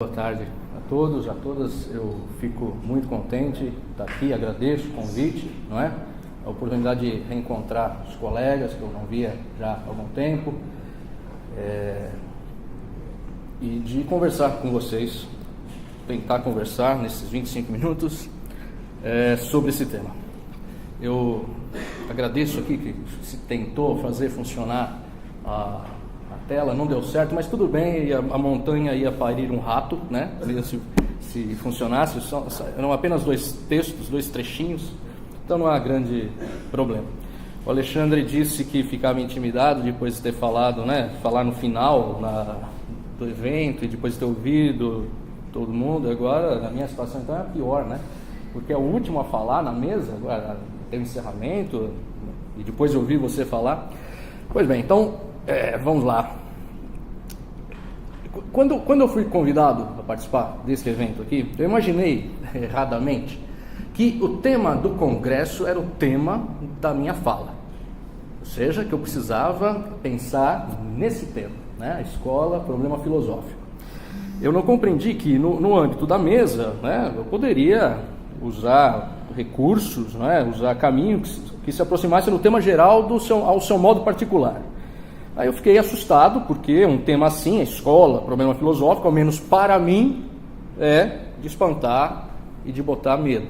Boa tarde a todos, a todas. Eu fico muito contente de estar aqui, agradeço o convite, não é? A oportunidade de reencontrar os colegas que eu não via já há algum tempo e de conversar com vocês, tentar conversar nesses 25 minutos sobre esse tema. Eu agradeço aqui que se tentou fazer funcionar a tela, não deu certo, mas tudo bem, a montanha ia parir um rato, né? Se funcionasse, eram apenas dois textos, dois trechinhos, então não há grande problema. O Alexandre disse que ficava intimidado depois de ter falado, né? Falar no final do evento e depois de ter ouvido todo mundo. Agora, na minha situação, então, é pior, né? Porque é o último a falar na mesa, agora tem o encerramento e depois de ouvir você falar. Pois bem, então, vamos lá. Quando eu fui convidado a participar desse evento aqui, eu imaginei erradamente que o tema do congresso era o tema da minha fala. Ou seja, que eu precisava pensar nesse tema, né? A escola, problema filosófico. Eu não compreendi que no âmbito da mesa, né, eu poderia usar recursos, né, usar caminhos que se aproximassem do tema geral ao seu modo particular. Aí eu fiquei assustado, porque um tema assim, a escola, problema filosófico, ao menos para mim, é de espantar e de botar medo.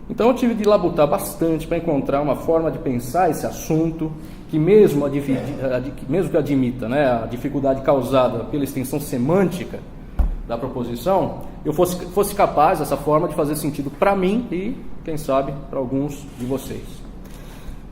Então eu tive de labutar bastante para encontrar uma forma de pensar esse assunto, que mesmo que admita, né, a dificuldade causada pela extensão semântica da proposição, eu fosse capaz, dessa forma, de fazer sentido para mim e, quem sabe, para alguns de vocês.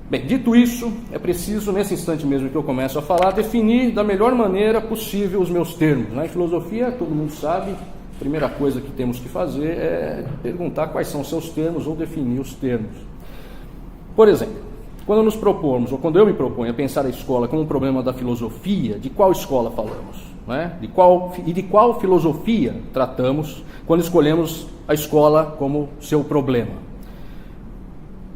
Bem, dito isso, é preciso, nesse instante mesmo que eu começo a falar, definir da melhor maneira possível os meus termos, né? Em filosofia, todo mundo sabe, a primeira coisa que temos que fazer é perguntar quais são os seus termos ou definir os termos. Por exemplo, quando nos propomos, ou quando eu me proponho a pensar a escola como um problema da filosofia, de qual escola falamos? Né? De qual filosofia tratamos quando escolhemos a escola como seu problema?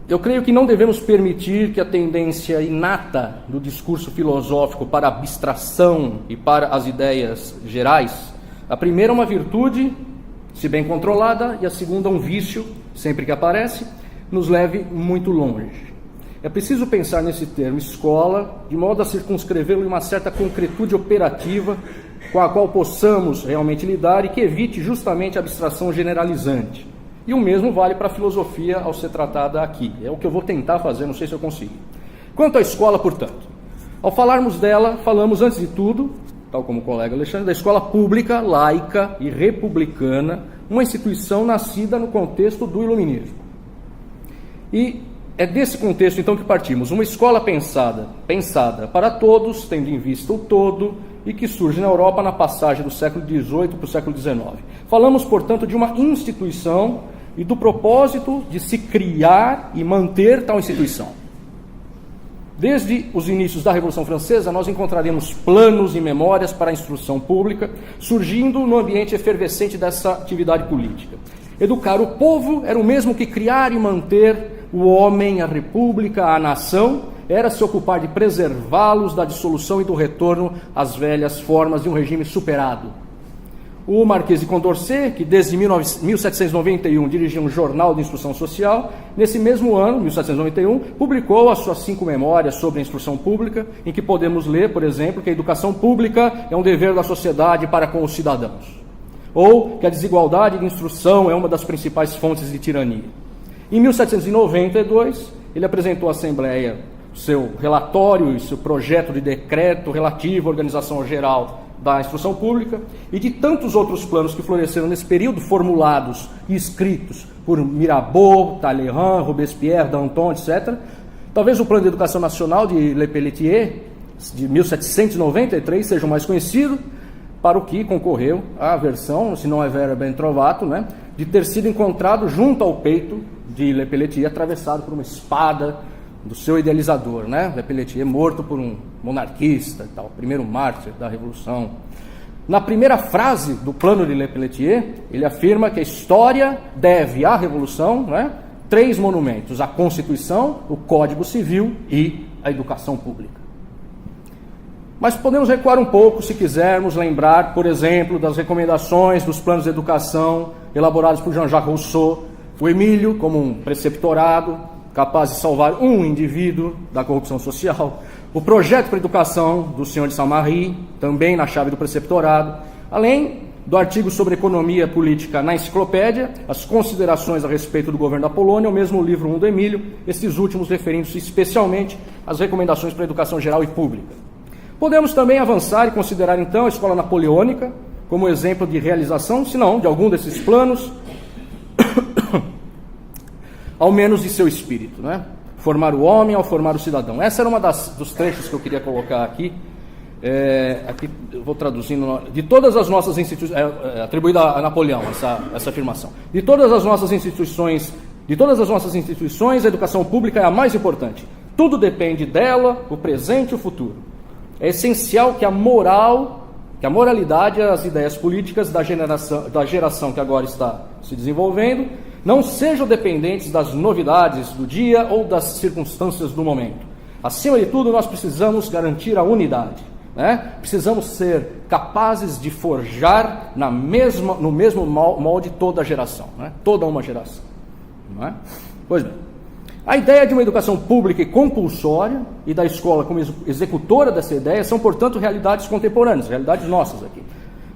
Eu creio que não devemos permitir que a tendência inata do discurso filosófico para a abstração e para as ideias gerais, a primeira é uma virtude, se bem controlada, e a segunda um vício, sempre que aparece, nos leve muito longe. É preciso pensar nesse termo escola, de modo a circunscrevê-lo em uma certa concretude operativa com a qual possamos realmente lidar e que evite justamente a abstração generalizante. E o mesmo vale para a filosofia ao ser tratada aqui. É o que eu vou tentar fazer, não sei se eu consigo. Quanto à escola, portanto, ao falarmos dela, falamos antes de tudo, tal como o colega Alexandre, da escola pública, laica e republicana, uma instituição nascida no contexto do iluminismo. E é desse contexto, então, que partimos. Uma escola pensada para todos, tendo em vista o todo, e que surge na Europa na passagem do século XVIII para o século XIX. Falamos, portanto, de uma instituição e do propósito de se criar e manter tal instituição. Desde os inícios da Revolução Francesa, nós encontraremos planos e memórias para a instrução pública, surgindo no ambiente efervescente dessa atividade política. Educar o povo era o mesmo que criar e manter o homem, a república, a nação, era se ocupar de preservá-los da dissolução e do retorno às velhas formas de um regime superado. O Marquês de Condorcet, que desde 1791 dirigia um jornal de instrução social, nesse mesmo ano, 1791, publicou as suas 5 memórias sobre a instrução pública, em que podemos ler, por exemplo, que a educação pública é um dever da sociedade para com os cidadãos, ou que a desigualdade de instrução é uma das principais fontes de tirania. Em 1792, ele apresentou à Assembleia seu relatório e seu projeto de decreto relativo à organização geral da instrução pública, e de tantos outros planos que floresceram nesse período, formulados e escritos por Mirabeau, Talleyrand, Robespierre, Danton, etc. Talvez o Plano de Educação Nacional de Le Pelletier, de 1793, seja o mais conhecido, para o que concorreu a versão, se não é vera ben trovato, né, de ter sido encontrado junto ao peito de Le Pelletier, atravessado por uma espada do seu idealizador, né? Le Pelletier morto por um monarquista e tal, primeiro mártir da Revolução. Na primeira frase do plano de Le Pelletier, ele afirma que a história deve à Revolução, né, 3 monumentos: a Constituição, o Código Civil e a educação pública. Mas podemos recuar um pouco, se quisermos, lembrar, por exemplo, das recomendações dos planos de educação elaborados por Jean-Jacques Rousseau, o Emílio como um preceptorado capaz de salvar um indivíduo da corrupção social, o projeto para a educação do senhor de Saint-Marie, também na chave do preceptorado, além do artigo sobre economia política na enciclopédia, as considerações a respeito do governo da Polônia, o mesmo livro 1 do Emílio, esses últimos referindo-se especialmente às recomendações para a educação geral e pública. Podemos também avançar e considerar então a escola napoleônica como exemplo de realização, se não de algum desses planos, ao menos de seu espírito, né? Formar o homem ao formar o cidadão. Essa era uma dos trechos que eu queria colocar aqui. Aqui eu vou traduzindo. De todas as nossas instituições, atribuída a Napoleão essa afirmação. De todas as nossas instituições, a educação pública é a mais importante. Tudo depende dela, o presente e o futuro. É essencial que a moralidade e as ideias políticas da geração que agora está se desenvolvendo não sejam dependentes das novidades do dia ou das circunstâncias do momento. Acima de tudo, nós precisamos garantir a unidade, né? Precisamos ser capazes de forjar no mesmo molde toda a geração, né? Toda uma geração. Não é? Pois bem, a ideia de uma educação pública e compulsória e da escola como executora dessa ideia são, portanto, realidades contemporâneas, realidades nossas aqui.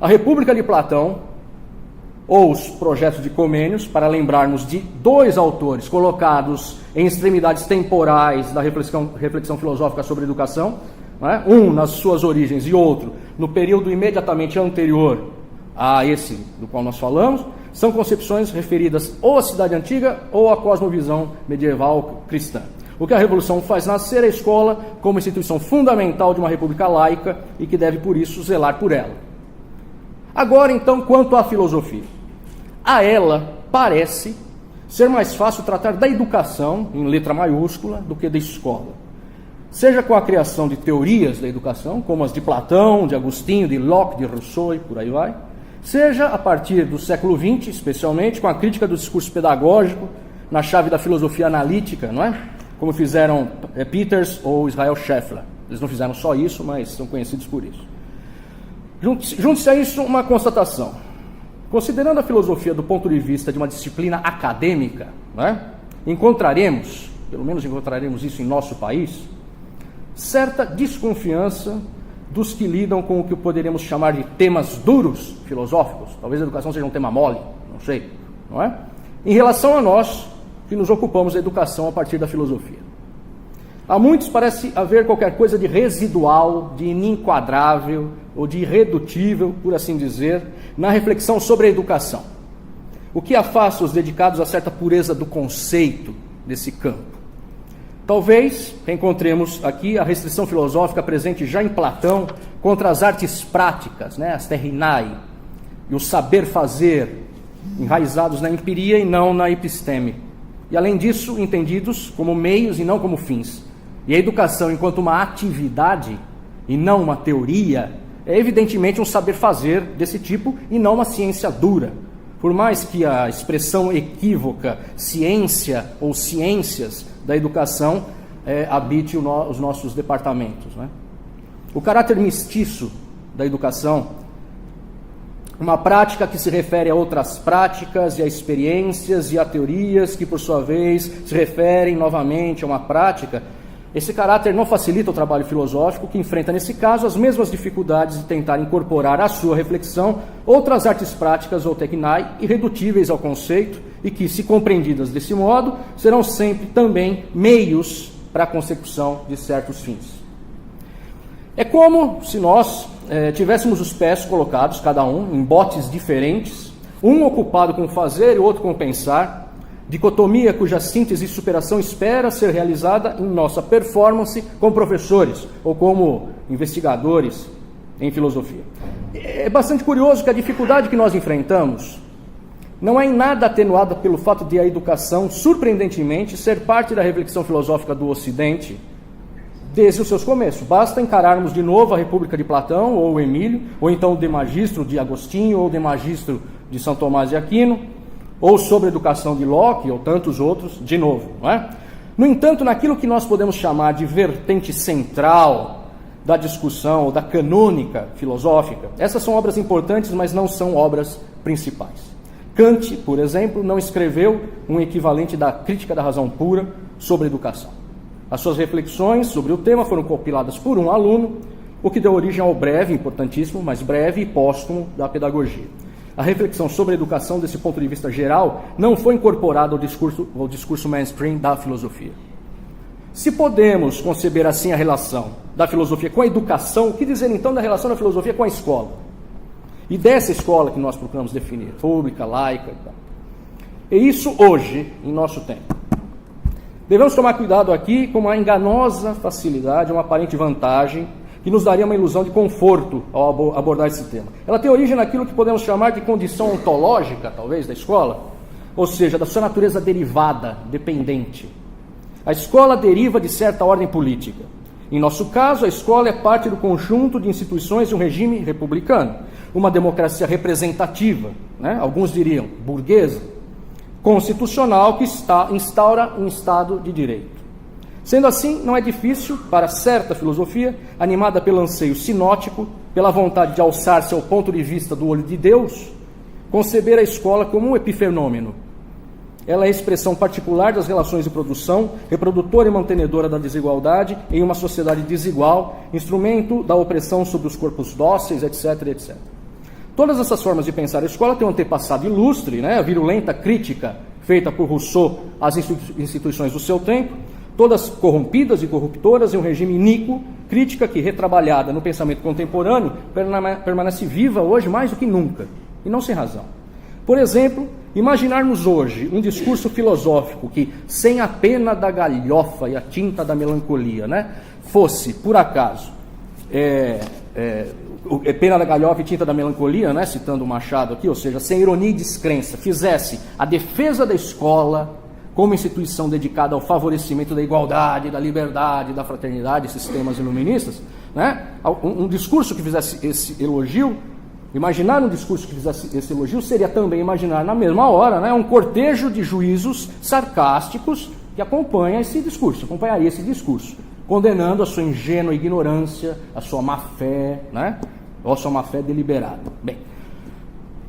A República de Platão, ou os projetos de Comênios, para lembrarmos de dois autores colocados em extremidades temporais da reflexão filosófica sobre educação, né? Um nas suas origens e outro no período imediatamente anterior a esse do qual nós falamos, são concepções referidas ou à cidade antiga ou à cosmovisão medieval cristã. O que a Revolução faz nascer é a escola como instituição fundamental de uma república laica e que deve, por isso, zelar por ela. Agora, então, quanto à filosofia. A ela parece ser mais fácil tratar da educação, em letra maiúscula, do que da escola. Seja com a criação de teorias da educação, como as de Platão, de Agostinho, de Locke, de Rousseau e por aí vai, seja a partir do século XX, especialmente com a crítica do discurso pedagógico na chave da filosofia analítica, não é? Como fizeram Peters ou Israel Scheffler. Eles não fizeram só isso, mas são conhecidos por isso. Junte-se a isso uma constatação. Considerando a filosofia do ponto de vista de uma disciplina acadêmica, né, encontraremos, pelo menos encontraremos isso em nosso país, certa desconfiança dos que lidam com o que poderíamos chamar de temas duros filosóficos. Talvez a educação seja um tema mole, não sei, não é? Em relação a nós, que nos ocupamos da educação a partir da filosofia. A muitos parece haver qualquer coisa de residual, de inenquadrável ou de irredutível, por assim dizer, na reflexão sobre a educação, o que afasta os dedicados a certa pureza do conceito desse campo. Talvez encontremos aqui a restrição filosófica presente já em Platão contra as artes práticas, né, as terrinai, e o saber fazer, enraizados na empiria e não na episteme. E além disso, entendidos como meios e não como fins. E a educação, enquanto uma atividade e não uma teoria, é evidentemente um saber fazer desse tipo e não uma ciência dura. Por mais que a expressão equívoca ciência ou ciências da educação habite os nossos departamentos, né? O caráter mestiço da educação, uma prática que se refere a outras práticas e a experiências e a teorias que, por sua vez, se referem novamente a uma prática. Esse caráter não facilita o trabalho filosófico, que enfrenta, nesse caso, as mesmas dificuldades de tentar incorporar à sua reflexão outras artes práticas ou tecnai irredutíveis ao conceito e que, se compreendidas desse modo, serão sempre também meios para a consecução de certos fins. É como se nós tivéssemos os pés colocados, cada um, em botes diferentes, um ocupado com fazer e outro com pensar, dicotomia cuja síntese e superação espera ser realizada em nossa performance como professores ou como investigadores em filosofia. É bastante curioso que a dificuldade que nós enfrentamos não é em nada atenuada pelo fato de a educação, surpreendentemente, ser parte da reflexão filosófica do Ocidente desde os seus começos. Basta encararmos de novo a República de Platão ou o Emílio, ou então o De Magistro de Agostinho ou o De Magistro de São Tomás de Aquino, ou sobre a educação de Locke, ou tantos outros, de novo, não é? No entanto, naquilo que nós podemos chamar de vertente central da discussão ou da canônica filosófica, essas são obras importantes, mas não são obras principais. Kant, por exemplo, não escreveu um equivalente da Crítica da Razão Pura sobre educação. As suas reflexões sobre o tema foram compiladas por um aluno, o que deu origem ao breve, importantíssimo, mas breve e póstumo da pedagogia. A reflexão sobre a educação, desse ponto de vista geral, não foi incorporada ao discurso mainstream da filosofia. Se podemos conceber assim a relação da filosofia com a educação, o que dizer então da relação da filosofia com a escola? E dessa escola que nós procuramos definir, pública, laica e tal. E isso hoje, em nosso tempo. Devemos tomar cuidado aqui com uma enganosa facilidade, uma aparente vantagem, que nos daria uma ilusão de conforto ao abordar esse tema. Ela tem origem naquilo que podemos chamar de condição ontológica, talvez, da escola, ou seja, da sua natureza derivada, dependente. A escola deriva de certa ordem política. Em nosso caso, a escola é parte do conjunto de instituições de um regime republicano, uma democracia representativa, alguns diriam burguesa, constitucional, que instaura um Estado de direito. Sendo assim, não é difícil, para certa filosofia, animada pelo anseio sinótico, pela vontade de alçar-se ao ponto de vista do olho de Deus, conceber a escola como um epifenômeno. Ela é a expressão particular das relações de produção, reprodutora e mantenedora da desigualdade em uma sociedade desigual, instrumento da opressão sobre os corpos dóceis, etc, etc. Todas essas formas de pensar a escola têm um antepassado ilustre, a virulenta crítica feita por Rousseau às instituições do seu tempo, todas corrompidas e corruptoras em um regime iníquo, crítica que, retrabalhada no pensamento contemporâneo, permanece viva hoje mais do que nunca, e não sem razão. Por exemplo, imaginarmos hoje um discurso filosófico que, sem a pena da galhofa e a tinta da melancolia, fosse, por acaso, pena da galhofa e tinta da melancolia, citando o Machado aqui, ou seja, sem ironia e descrença, fizesse a defesa da escola como instituição dedicada ao favorecimento da igualdade, da liberdade, da fraternidade, esses temas iluministas, um discurso que fizesse esse elogio, imaginar um discurso que fizesse esse elogio seria também imaginar na mesma hora, um cortejo de juízos sarcásticos que acompanharia esse discurso, condenando a sua ingênua ignorância, a sua má fé, ou a sua má fé deliberada. Bem,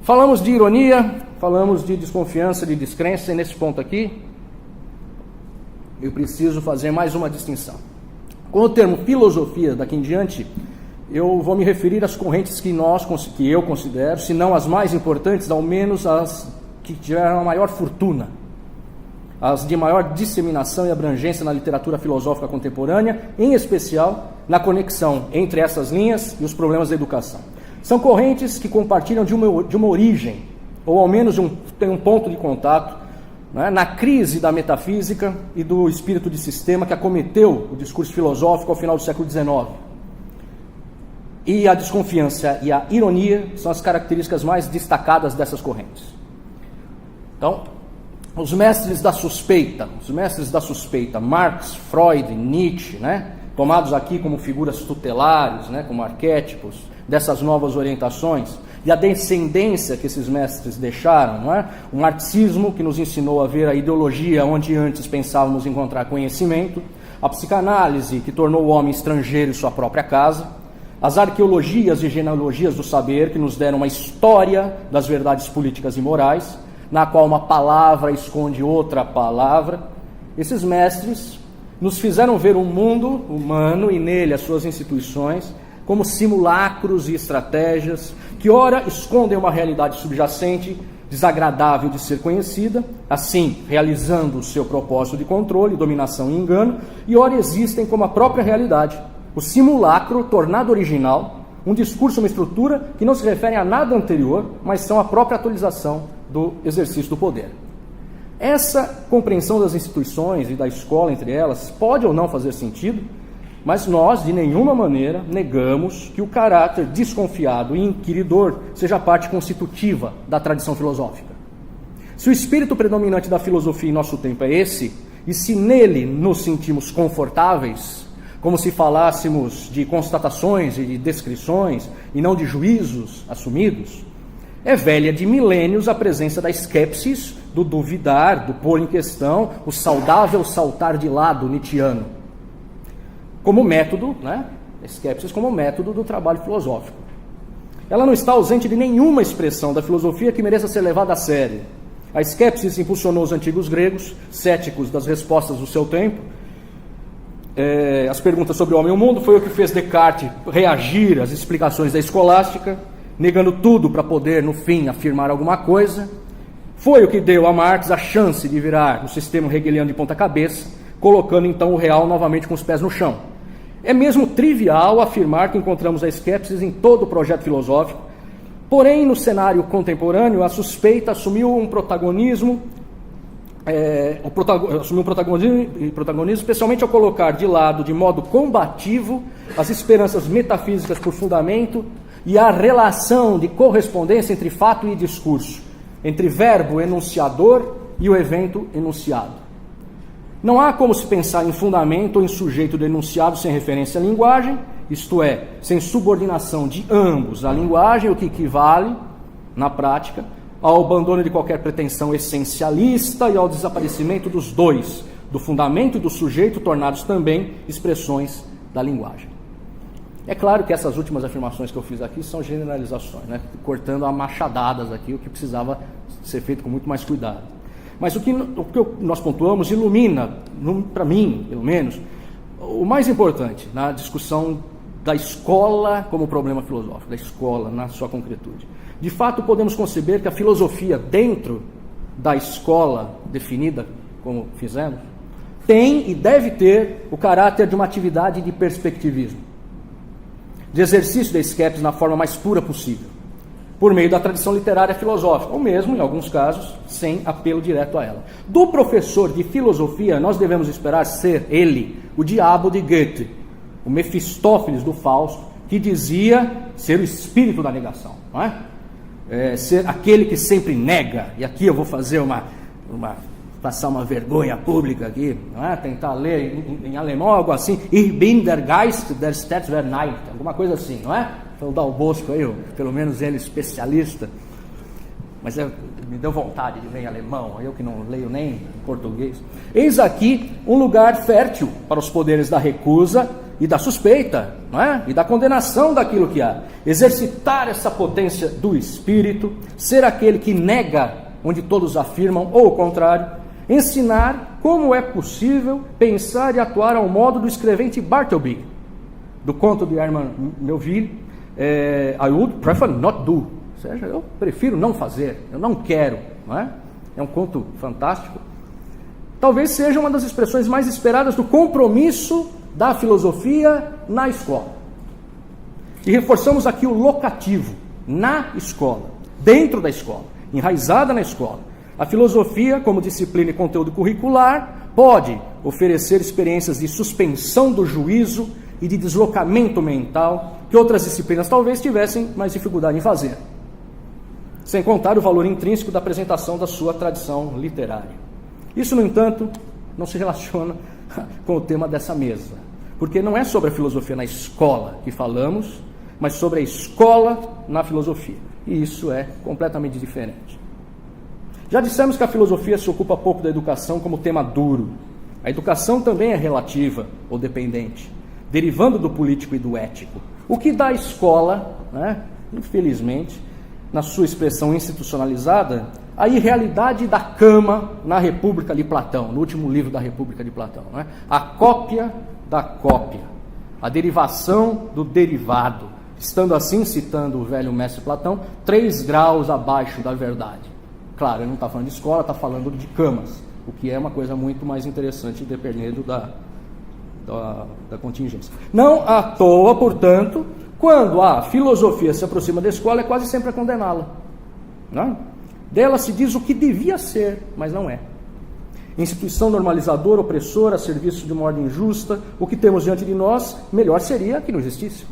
falamos de ironia, falamos de desconfiança, de descrença, e nesse ponto aqui, eu preciso fazer mais uma distinção. Com o termo filosofia, daqui em diante, eu vou me referir às correntes que eu considero, se não as mais importantes, ao menos as que tiveram a maior fortuna, as de maior disseminação e abrangência na literatura filosófica contemporânea, em especial na conexão entre essas linhas e os problemas da educação. São correntes que compartilham de uma origem, ou ao menos tem um ponto de contato, na crise da metafísica e do espírito de sistema que acometeu o discurso filosófico ao final do século XIX. E a desconfiança e a ironia são as características mais destacadas dessas correntes. Então, os mestres da suspeita, Marx, Freud, Nietzsche, tomados aqui como figuras tutelares, como arquétipos dessas novas orientações, e a descendência que esses mestres deixaram, o marxismo que nos ensinou a ver a ideologia onde antes pensávamos encontrar conhecimento, a psicanálise que tornou o homem estrangeiro em sua própria casa, as arqueologias e genealogias do saber que nos deram uma história das verdades políticas e morais, na qual uma palavra esconde outra palavra. Esses mestres nos fizeram ver o mundo humano e nele as suas instituições como simulacros e estratégias que ora escondem uma realidade subjacente, desagradável de ser conhecida, assim realizando o seu propósito de controle, dominação e engano, e ora existem como a própria realidade, o simulacro tornado original, um discurso, uma estrutura que não se referem a nada anterior, mas são a própria atualização do exercício do poder. Essa compreensão das instituições e da escola entre elas pode ou não fazer sentido, mas nós, de nenhuma maneira, negamos que o caráter desconfiado e inquiridor seja parte constitutiva da tradição filosófica. Se o espírito predominante da filosofia em nosso tempo é esse, e se nele nos sentimos confortáveis, como se falássemos de constatações e de descrições, e não de juízos assumidos, é velha de milênios a presença da skepsis, do duvidar, do pôr em questão, o saudável saltar de lado nietzschiano. Como método, a skepsis como método do trabalho filosófico. Ela não está ausente de nenhuma expressão da filosofia que mereça ser levada a sério. A skepsis impulsionou os antigos gregos, céticos das respostas do seu tempo. As perguntas sobre o homem e o mundo foi o que fez Descartes reagir às explicações da escolástica, negando tudo para poder, no fim, afirmar alguma coisa. Foi o que deu a Marx a chance de virar o sistema hegeliano de ponta cabeça, colocando então o real novamente com os pés no chão. É mesmo trivial afirmar que encontramos a skepsis em todo o projeto filosófico, porém, no cenário contemporâneo, a suspeita assumiu um protagonismo, especialmente ao colocar de lado, de modo combativo, as esperanças metafísicas por fundamento e a relação de correspondência entre fato e discurso, entre verbo enunciador e o evento enunciado. Não há como se pensar em fundamento ou em sujeito do enunciado sem referência à linguagem, isto é, sem subordinação de ambos à linguagem, o que equivale, na prática, ao abandono de qualquer pretensão essencialista e ao desaparecimento dos dois, do fundamento e do sujeito, tornados também expressões da linguagem. É claro que essas últimas afirmações que eu fiz aqui são generalizações, né? Cortando a machadadas aqui, o que precisava ser feito com muito mais cuidado. Mas o que nós pontuamos ilumina, para mim, pelo menos, o mais importante na discussão da escola como problema filosófico, da escola na sua concretude. De fato, podemos conceber que a filosofia dentro da escola definida, como fizemos, tem e deve ter o caráter de uma atividade de perspectivismo, de exercício da skepsis na forma mais pura possível, por meio da tradição literária filosófica, ou mesmo, em alguns casos, sem apelo direto a ela. Do professor de filosofia, nós devemos esperar ser ele, o diabo de Goethe, o Mefistófeles do Fausto, que dizia ser o espírito da negação, não é? Ser aquele que sempre nega, e aqui eu vou fazer passar uma vergonha pública aqui, não é? Tentar ler em alemão, algo assim, Ich bin der Geist der Staatsverneigt, alguma coisa assim, não é? Então, Dal Bosco aí, pelo menos ele especialista, mas me deu vontade de ler em alemão, eu que não leio nem em português. Eis aqui um lugar fértil para os poderes da recusa e da suspeita, não é? E da condenação daquilo que há. Exercitar essa potência do espírito, ser aquele que nega onde todos afirmam, ou o contrário, ensinar como é possível pensar e atuar ao modo do escrevente Bartleby, do conto de Herman Melville, I would prefer not do, ou seja, eu prefiro não fazer, eu não quero, não é? É um conto fantástico. Talvez seja uma das expressões mais esperadas do compromisso da filosofia na escola. E reforçamos aqui o locativo, na escola, dentro da escola, enraizada na escola. A filosofia, como disciplina e conteúdo curricular, pode oferecer experiências de suspensão do juízo e de deslocamento mental que outras disciplinas talvez tivessem mais dificuldade em fazer. Sem contar o valor intrínseco da apresentação da sua tradição literária. Isso, no entanto, não se relaciona com o tema dessa mesa, porque não é sobre a filosofia na escola que falamos, mas sobre a escola na filosofia. E isso é completamente diferente. Já dissemos que a filosofia se ocupa pouco da educação como tema duro. A educação também é relativa ou dependente, derivando do político e do ético. O que dá à escola, né, infelizmente, na sua expressão institucionalizada, a irrealidade da cama na República de Platão, no último livro da República de Platão. Né? A cópia da cópia, a derivação do derivado, estando assim, citando o velho mestre Platão, 3 graus abaixo da verdade. Claro, ele não está falando de escola, está falando de camas, o que é uma coisa muito mais interessante dependendo da contingência. Não à toa, portanto, quando a filosofia se aproxima da escola, é quase sempre a condená-la. Não? Dela se diz o que devia ser, mas não é. Instituição normalizadora, opressora, a serviço de uma ordem justa, o que temos diante de nós, melhor seria que não existisse.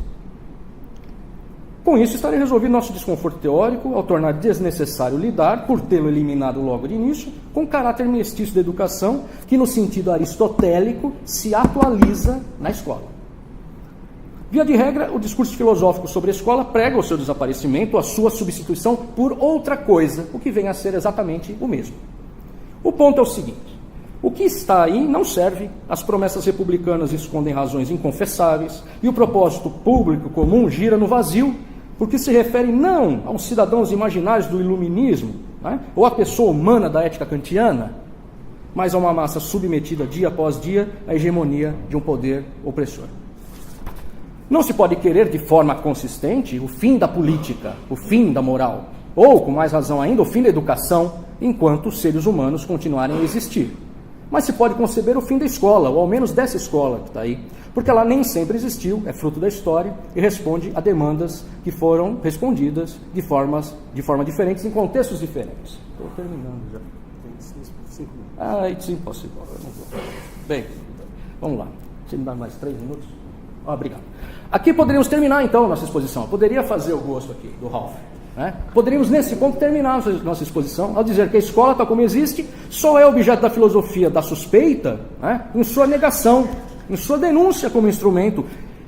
Com isso, estaria resolvido nosso desconforto teórico, ao tornar desnecessário lidar, por tê-lo eliminado logo de início, com o caráter mestiço da educação, que no sentido aristotélico se atualiza na escola. Via de regra, o discurso filosófico sobre a escola prega o seu desaparecimento, a sua substituição por outra coisa, o que vem a ser exatamente o mesmo. O ponto é o seguinte: O que está aí não serve, as promessas republicanas escondem razões inconfessáveis, e o propósito público comum gira no vazio, porque se refere não aos cidadãos imaginários do iluminismo, né, ou à pessoa humana da ética kantiana, mas a uma massa submetida dia após dia à hegemonia de um poder opressor. Não se pode querer de forma consistente o fim da política, o fim da moral, ou, com mais razão ainda, o fim da educação, enquanto os seres humanos continuarem a existir. Mas se pode conceber o fim da escola, ou ao menos dessa escola que está aí, porque ela nem sempre existiu, é fruto da história e responde a demandas que foram respondidas de forma diferentes, em contextos diferentes. Estou terminando já. It's impossible. Bem, vamos lá. Você me dá mais 3 minutos? Obrigado. Aqui poderíamos terminar, então, nossa exposição. Eu poderia fazer o gosto aqui do Ralph. Né? Poderíamos, nesse ponto, terminar nossa exposição ao dizer que a escola, tal como existe, só é objeto da filosofia da suspeita, né, em sua negação, em sua denúncia como instrumento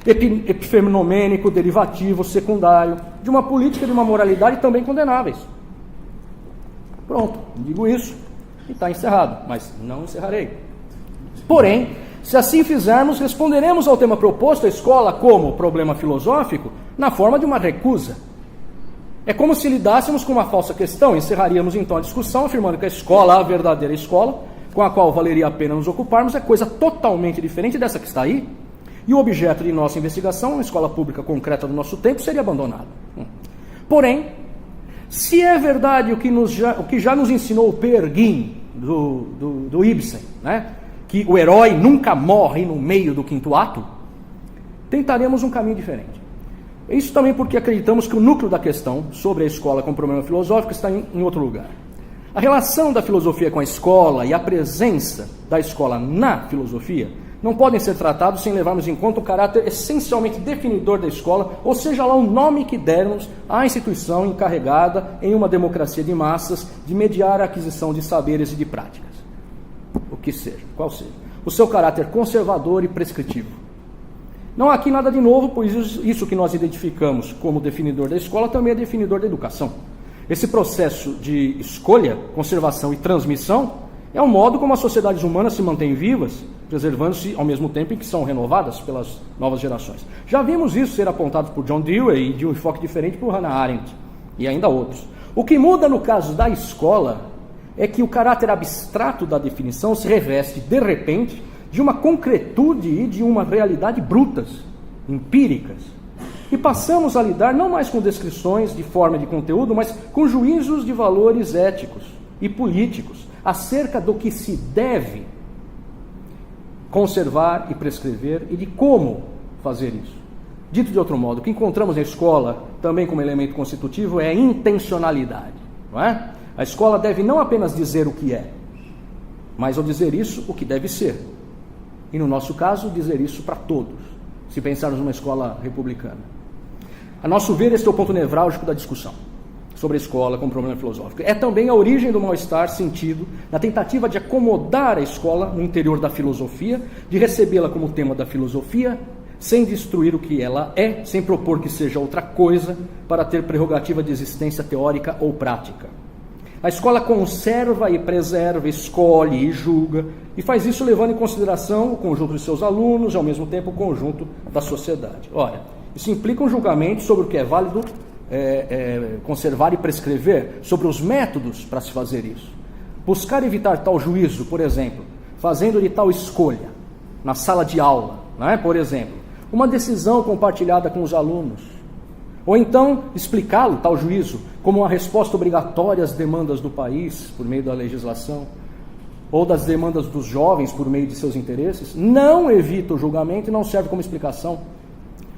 epifenomenênico, derivativo, secundário, de uma política de uma moralidade também condenáveis. Pronto, digo isso e está encerrado, mas não encerrarei. Porém, se assim fizermos, responderemos ao tema proposto, a escola, como problema filosófico, na forma de uma recusa. É como se lidássemos com uma falsa questão, encerraríamos então a discussão, afirmando que a escola, a verdadeira escola, com a qual valeria a pena nos ocuparmos, é coisa totalmente diferente dessa que está aí, e o objeto de nossa investigação, uma escola pública concreta do nosso tempo, seria abandonado. Porém, se é verdade o que já nos ensinou o Peer Gynt, do Ibsen, né, que o herói nunca morre no meio do quinto ato, tentaremos um caminho diferente. Isso também porque acreditamos que o núcleo da questão sobre a escola como problema filosófico está em outro lugar. A relação da filosofia com a escola e a presença da escola na filosofia não podem ser tratados sem levarmos em conta o caráter essencialmente definidor da escola, ou seja lá o nome que dermos à instituição encarregada em uma democracia de massas de mediar a aquisição de saberes e de práticas. O que seja, qual seja. O seu caráter conservador e prescritivo. Não há aqui nada de novo, pois isso que nós identificamos como definidor da escola também é definidor da educação. Esse processo de escolha, conservação e transmissão é o modo como as sociedades humanas se mantêm vivas, preservando-se ao mesmo tempo em que são renovadas pelas novas gerações. Já vimos isso ser apontado por John Dewey e de um enfoque diferente por Hannah Arendt e ainda outros. O que muda no caso da escola é que o caráter abstrato da definição se reveste, de repente, de uma concretude e de uma realidade brutas, empíricas. E passamos a lidar não mais com descrições de forma e de conteúdo, mas com juízos de valores éticos e políticos acerca do que se deve conservar e prescrever e de como fazer isso. Dito de outro modo, o que encontramos na escola, também como elemento constitutivo, é a intencionalidade. Não é? A escola deve não apenas dizer o que é, mas ao dizer isso, o que deve ser. E no nosso caso, dizer isso para todos, se pensarmos numa escola republicana. A nosso ver, este é o ponto nevrálgico da discussão sobre a escola como problema filosófico. É também a origem do mal-estar sentido na tentativa de acomodar a escola no interior da filosofia, de recebê-la como tema da filosofia, sem destruir o que ela é, sem propor que seja outra coisa, para ter prerrogativa de existência teórica ou prática. A escola conserva e preserva, escolhe e julga, e faz isso levando em consideração o conjunto de seus alunos e, ao mesmo tempo, o conjunto da sociedade. Ora, isso implica um julgamento sobre o que é válido conservar e prescrever, sobre os métodos para se fazer isso. Buscar evitar tal juízo, por exemplo, fazendo de tal escolha, na sala de aula, não é? Por exemplo, uma decisão compartilhada com os alunos, ou então explicá-lo, tal juízo, como uma resposta obrigatória às demandas do país, por meio da legislação, ou das demandas dos jovens, por meio de seus interesses, não evita o julgamento e não serve como explicação.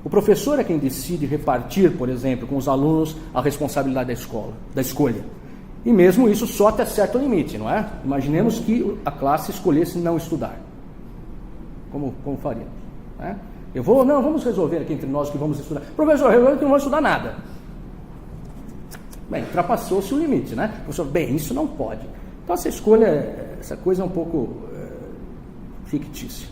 O professor é quem decide repartir, por exemplo, com os alunos a responsabilidade da escolha. E mesmo isso só até certo limite, não é? Imaginemos que a classe escolhesse não estudar. Como faríamos? Né? Vamos resolver aqui entre nós que vamos estudar. Professor, resolveu que não vamos estudar nada. Bem, ultrapassou-se o limite, né? Professor, bem, isso não pode. Então essa coisa é um pouco fictícia.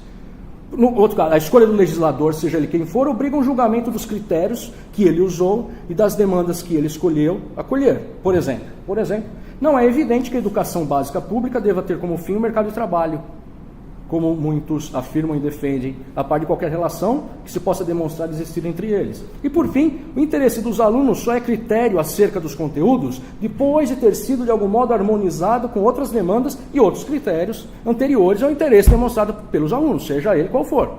No outro caso, a escolha do legislador, seja ele quem for, obriga um julgamento dos critérios que ele usou e das demandas que ele escolheu acolher. Por exemplo, Não é evidente que a educação básica pública deva ter como fim o mercado de trabalho, como muitos afirmam e defendem, a par de qualquer relação que se possa demonstrar existir entre eles. E, por fim, o interesse dos alunos só é critério acerca dos conteúdos depois de ter sido, de algum modo, harmonizado com outras demandas e outros critérios anteriores ao interesse demonstrado pelos alunos, seja ele qual for.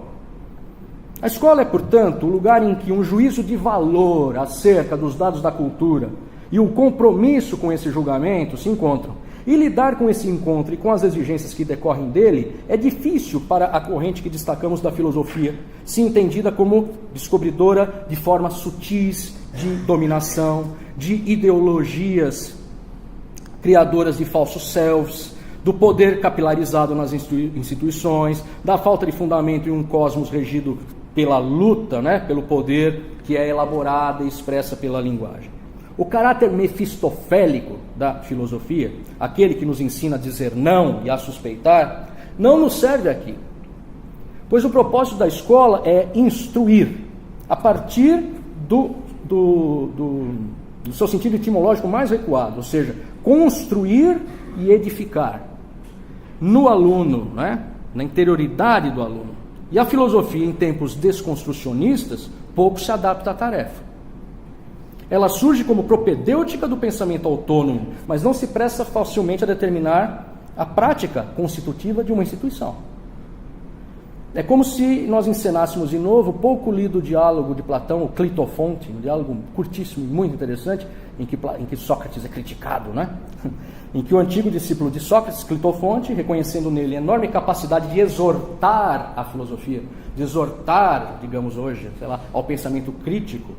A escola é, portanto, o lugar em que um juízo de valor acerca dos dados da cultura e o compromisso com esse julgamento se encontram. E lidar com esse encontro e com as exigências que decorrem dele é difícil para a corrente que destacamos da filosofia, se entendida como descobridora de formas sutis de dominação, de ideologias criadoras de falsos selves, do poder capilarizado nas instituições, da falta de fundamento em um cosmos regido pela luta, pelo poder que é elaborada e expressa pela linguagem. O caráter mefistofélico da filosofia, aquele que nos ensina a dizer não e a suspeitar, não nos serve aqui. Pois o propósito da escola é instruir, a partir do seu sentido etimológico mais recuado, ou seja, construir e edificar no aluno, na interioridade do aluno. E a filosofia, em tempos desconstrucionistas, pouco se adapta à tarefa. Ela surge como propedêutica do pensamento autônomo, mas não se presta facilmente a determinar a prática constitutiva de uma instituição. É como se nós encenássemos de novo o pouco lido diálogo de Platão, o Clitofonte, um diálogo curtíssimo e muito interessante, em que Sócrates é criticado, em que o antigo discípulo de Sócrates, Clitofonte, reconhecendo nele a enorme capacidade de exortar a filosofia, de exortar, digamos hoje, ao pensamento crítico,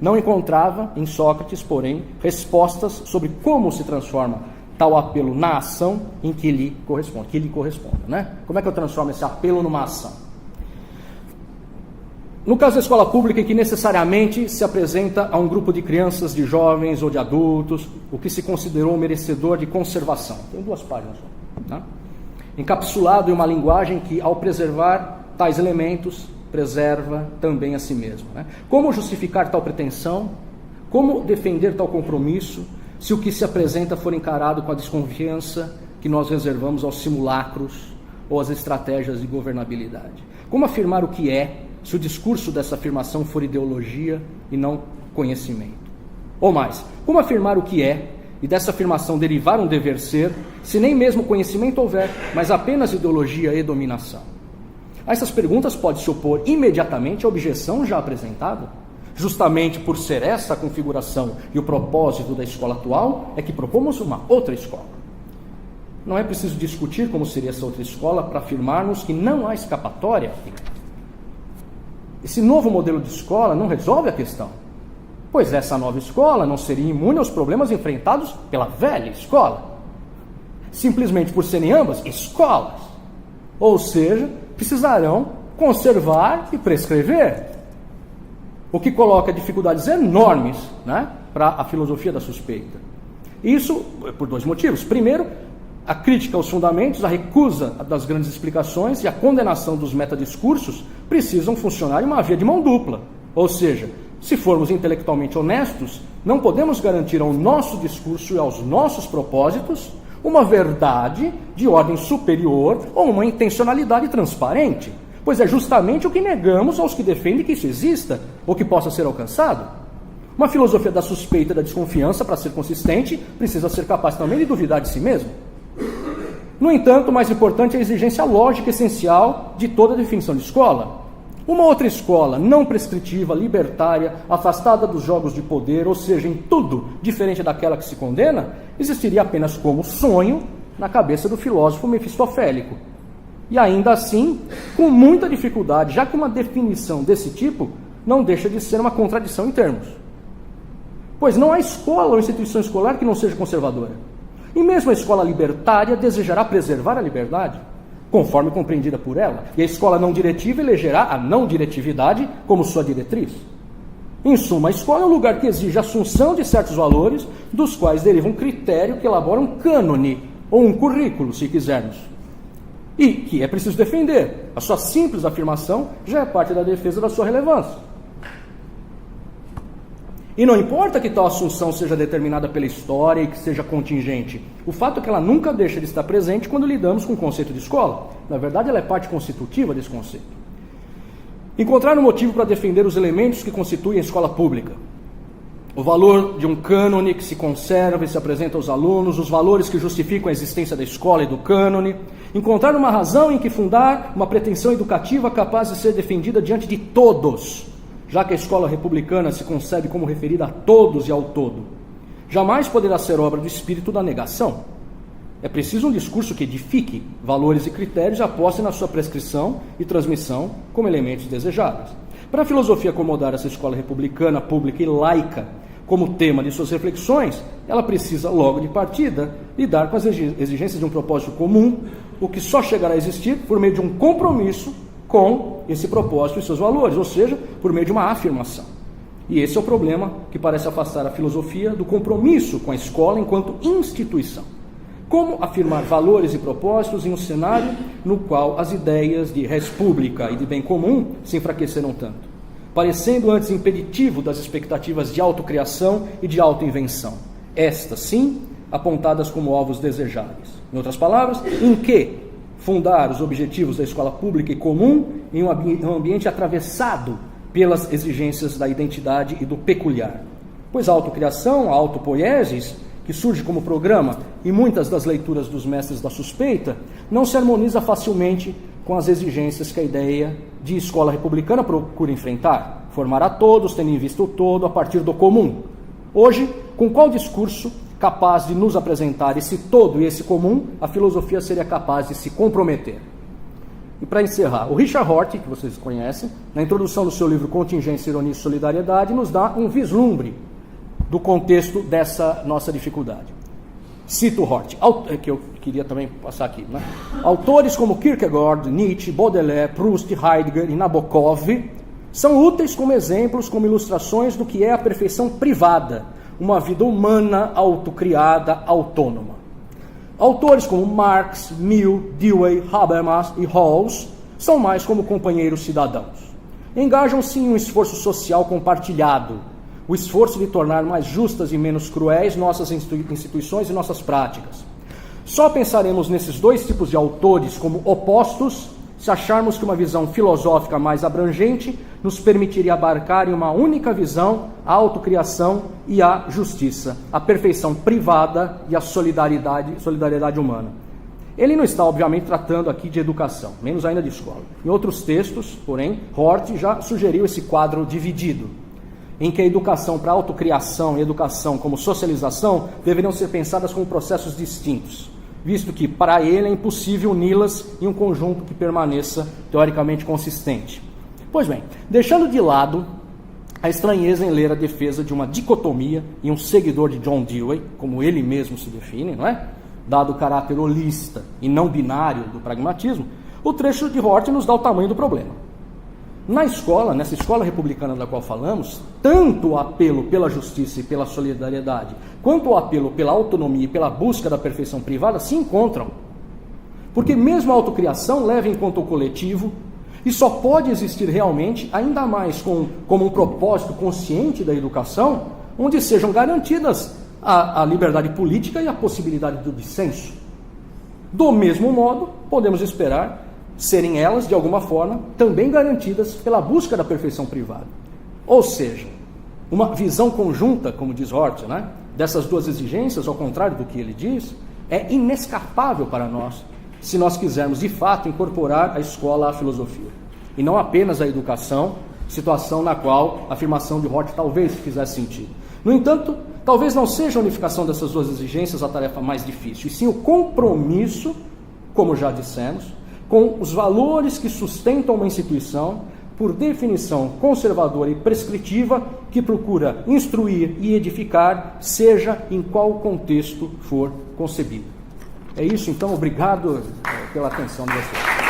não encontrava em Sócrates, porém, respostas sobre como se transforma tal apelo na ação em que lhe corresponde, Como é que eu transformo esse apelo numa ação? No caso da escola pública, em que necessariamente se apresenta a um grupo de crianças, de jovens ou de adultos, o que se considerou merecedor de conservação. Tem 2 páginas só. Encapsulado em uma linguagem que, ao preservar tais elementos, preserva também a si mesmo. Como justificar tal pretensão? Como defender tal compromisso, se o que se apresenta for encarado com a desconfiança que nós reservamos aos simulacros ou às estratégias de governabilidade? Como afirmar o que é, se o discurso dessa afirmação for ideologia e não conhecimento? Ou mais, como afirmar o que é, e dessa afirmação derivar um dever ser, se nem mesmo conhecimento houver, mas apenas ideologia e dominação? A essas perguntas pode se opor imediatamente a objeção já apresentada. Justamente por ser essa a configuração e o propósito da escola atual, é que propomos uma outra escola. Não é preciso discutir como seria essa outra escola para afirmarmos que não há escapatória. Esse novo modelo de escola não resolve a questão, pois essa nova escola não seria imune aos problemas enfrentados pela velha escola, simplesmente por serem ambas escolas. Ou seja, precisarão conservar e prescrever, o que coloca dificuldades enormes para a filosofia da suspeita. Isso por 2 motivos. Primeiro, a crítica aos fundamentos, a recusa das grandes explicações e a condenação dos metadiscursos precisam funcionar em uma via de mão dupla. Ou seja, se formos intelectualmente honestos, não podemos garantir ao nosso discurso e aos nossos propósitos uma verdade de ordem superior ou uma intencionalidade transparente, pois é justamente o que negamos aos que defendem que isso exista ou que possa ser alcançado. Uma filosofia da suspeita e da desconfiança, para ser consistente, precisa ser capaz também de duvidar de si mesmo. No entanto, o mais importante é a exigência lógica essencial de toda definição de escola. Uma outra escola não prescritiva, libertária, afastada dos jogos de poder, ou seja, em tudo diferente daquela que se condena, existiria apenas como sonho na cabeça do filósofo mefistofélico. E ainda assim, com muita dificuldade, já que uma definição desse tipo não deixa de ser uma contradição em termos. Pois não há escola ou instituição escolar que não seja conservadora. E mesmo a escola libertária desejará preservar a liberdade, conforme compreendida por ela, e a escola não diretiva elegerá a não diretividade como sua diretriz. Em suma, a escola é um lugar que exige a assunção de certos valores, dos quais deriva um critério que elabora um cânone, ou um currículo, se quisermos. E que é preciso defender. A sua simples afirmação já é parte da defesa da sua relevância. E não importa que tal assunção seja determinada pela história e que seja contingente, o fato é que ela nunca deixa de estar presente quando lidamos com o conceito de escola. Na verdade, ela é parte constitutiva desse conceito. Encontrar um motivo para defender os elementos que constituem a escola pública. O valor de um cânone que se conserva e se apresenta aos alunos, os valores que justificam a existência da escola e do cânone. Encontrar uma razão em que fundar uma pretensão educativa capaz de ser defendida diante de todos, já que a escola republicana se concebe como referida a todos e ao todo. Jamais poderá ser obra do espírito da negação. É preciso um discurso que edifique valores e critérios e aposte na sua prescrição e transmissão como elementos desejáveis. Para a filosofia acomodar essa escola republicana, pública e laica como tema de suas reflexões, ela precisa, logo de partida, lidar com as exigências de um propósito comum, o que só chegará a existir por meio de um compromisso com esse propósito e seus valores, ou seja, por meio de uma afirmação. E esse é o problema que parece afastar a filosofia do compromisso com a escola enquanto instituição. Como afirmar valores e propósitos em um cenário no qual as ideias de res publica e de bem comum se enfraqueceram tanto, parecendo antes impeditivo das expectativas de autocriação e de autoinvenção, estas, sim, apontadas como alvos desejáveis. Em outras palavras, em que fundar os objetivos da escola pública e comum em um ambiente atravessado pelas exigências da identidade e do peculiar. Pois a autocriação, a autopoiesis, que surge como programa em muitas das leituras dos mestres da suspeita, não se harmoniza facilmente com as exigências que a ideia de escola republicana procura enfrentar, formar a todos, tendo em vista o todo, a partir do comum. Hoje, com qual discurso capaz de nos apresentar esse todo e esse comum, a filosofia seria capaz de se comprometer? E para encerrar, o Richard Hort, que vocês conhecem, na introdução do seu livro Contingência, Ironia e Solidariedade, nos dá um vislumbre do contexto dessa nossa dificuldade. Cito Hort, que eu queria também passar aqui, né? Autores como Kierkegaard, Nietzsche, Baudelaire, Proust, Heidegger e Nabokov são úteis como exemplos, como ilustrações do que é a perfeição privada, uma vida humana, autocriada, autônoma. Autores como Marx, Mill, Dewey, Habermas e Rawls são mais como companheiros cidadãos. Engajam-se em um esforço social compartilhado, o esforço de tornar mais justas e menos cruéis nossas instituições e nossas práticas. Só pensaremos nesses dois tipos de autores como opostos se acharmos que uma visão filosófica mais abrangente nos permitiria abarcar em uma única visão a autocriação e a justiça, a perfeição privada e a solidariedade humana. Ele não está, obviamente, tratando aqui de educação, menos ainda de escola. Em outros textos, porém, Hort já sugeriu esse quadro dividido, em que a educação para autocriação e educação como socialização deveriam ser pensadas como processos distintos, visto que, para ele, é impossível uni-las em um conjunto que permaneça teoricamente consistente. Pois bem, deixando de lado a estranheza em ler a defesa de uma dicotomia e um seguidor de John Dewey, como ele mesmo se define, não é? Dado o caráter holista e não binário do pragmatismo, o trecho de Hort nos dá o tamanho do problema. Na escola, nessa escola republicana da qual falamos, tanto o apelo pela justiça e pela solidariedade, quanto o apelo pela autonomia e pela busca da perfeição privada se encontram. Porque mesmo a autocriação leva em conta o coletivo e só pode existir realmente, ainda mais como um propósito consciente da educação, onde sejam garantidas a liberdade política e a possibilidade do dissenso. Do mesmo modo, podemos esperar serem elas, de alguma forma, também garantidas pela busca da perfeição privada. Ou seja, uma visão conjunta, como diz Hort, né, dessas duas exigências, ao contrário do que ele diz, é inescapável para nós, se nós quisermos, de fato, incorporar a escola à filosofia. E não apenas a educação, situação na qual a afirmação de Hort talvez fizesse sentido. No entanto, talvez não seja a unificação dessas duas exigências a tarefa mais difícil, e sim o compromisso, como já dissemos, com os valores que sustentam uma instituição, por definição conservadora e prescritiva, que procura instruir e edificar, seja em qual contexto for concebido. É isso, então, obrigado pela atenção de vocês.